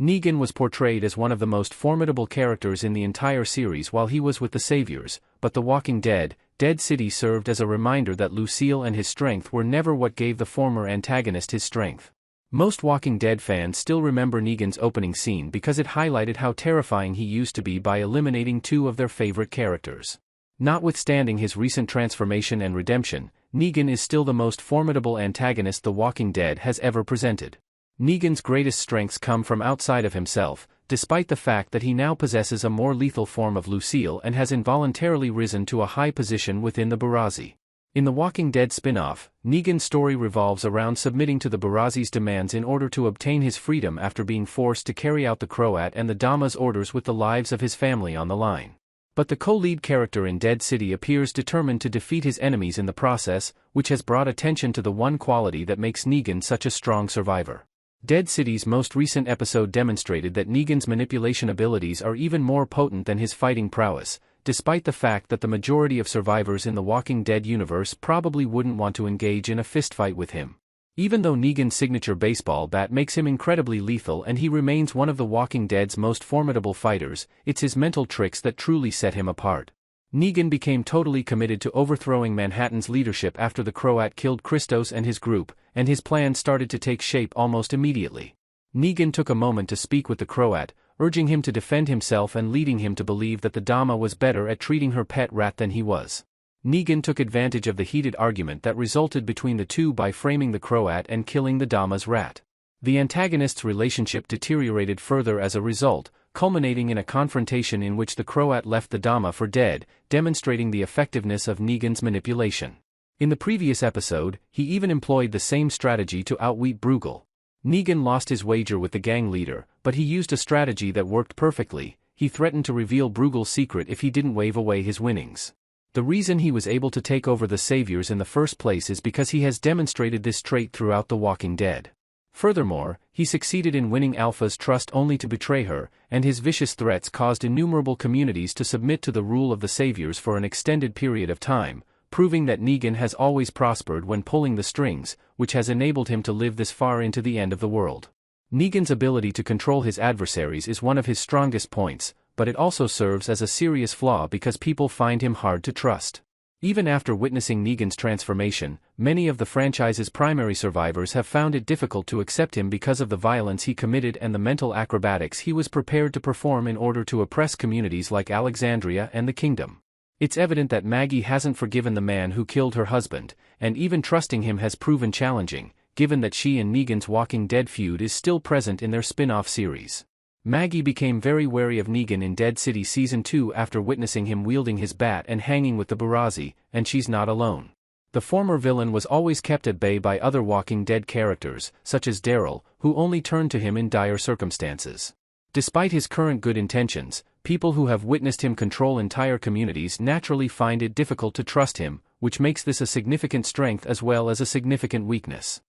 Negan was portrayed as one of the most formidable characters in the entire series while he was with the Saviors, but The Walking Dead, Dead City served as a reminder that Lucille and his strength were never what gave the former antagonist his strength. Most Walking Dead fans still remember Negan's opening scene because it highlighted how terrifying he used to be by eliminating two of their favorite characters. Notwithstanding his recent transformation and redemption, Negan is still the most formidable antagonist The Walking Dead has ever presented. Negan's greatest strengths come from outside of himself, despite the fact that he now possesses a more lethal form of Lucille and has involuntarily risen to a high position within the Barazi. In the Walking Dead spin-off, Negan's story revolves around submitting to the Barazi's demands in order to obtain his freedom after being forced to carry out the Croat and the Dama's orders with the lives of his family on the line. But the co-lead character in Dead City appears determined to defeat his enemies in the process, which has brought attention to the one quality that makes Negan such a strong survivor. Dead City's most recent episode demonstrated that Negan's manipulation abilities are even more potent than his fighting prowess, despite the fact that the majority of survivors in the Walking Dead universe probably wouldn't want to engage in a fistfight with him. Even though Negan's signature baseball bat makes him incredibly lethal and he remains one of the Walking Dead's most formidable fighters, it's his mental tricks that truly set him apart. Negan became totally committed to overthrowing Manhattan's leadership after the Croat killed Christos and his group, and his plan started to take shape almost immediately. Negan took a moment to speak with the Croat, urging him to defend himself and leading him to believe that the Dama was better at treating her pet rat than he was. Negan took advantage of the heated argument that resulted between the two by framing the Croat and killing the Dama's rat. The antagonists' relationship deteriorated further as a result, culminating in a confrontation in which the Croat left the Dama for dead, demonstrating the effectiveness of Negan's manipulation. In the previous episode, he even employed the same strategy to outwit Bruegel. Negan lost his wager with the gang leader, but he used a strategy that worked perfectly. He threatened to reveal Bruegel's secret if he didn't wave away his winnings. The reason he was able to take over the Saviors in the first place is because he has demonstrated this trait throughout The Walking Dead. Furthermore, he succeeded in winning Alpha's trust only to betray her, and his vicious threats caused innumerable communities to submit to the rule of the Saviors for an extended period of time, proving that Negan has always prospered when pulling the strings, which has enabled him to live this far into the end of the world. Negan's ability to control his adversaries is one of his strongest points, but it also serves as a serious flaw because people find him hard to trust. Even after witnessing Negan's transformation, many of the franchise's primary survivors have found it difficult to accept him because of the violence he committed and the mental acrobatics he was prepared to perform in order to oppress communities like Alexandria and the Kingdom. It's evident that Maggie hasn't forgiven the man who killed her husband, and even trusting him has proven challenging, given that she and Negan's Walking Dead feud is still present in their spin-off series. Maggie became very wary of Negan in Dead City Season 2 after witnessing him wielding his bat and hanging with the Barazi, and she's not alone. The former villain was always kept at bay by other Walking Dead characters, such as Daryl, who only turned to him in dire circumstances. Despite his current good intentions, people who have witnessed him control entire communities naturally find it difficult to trust him, which makes this a significant strength as well as a significant weakness.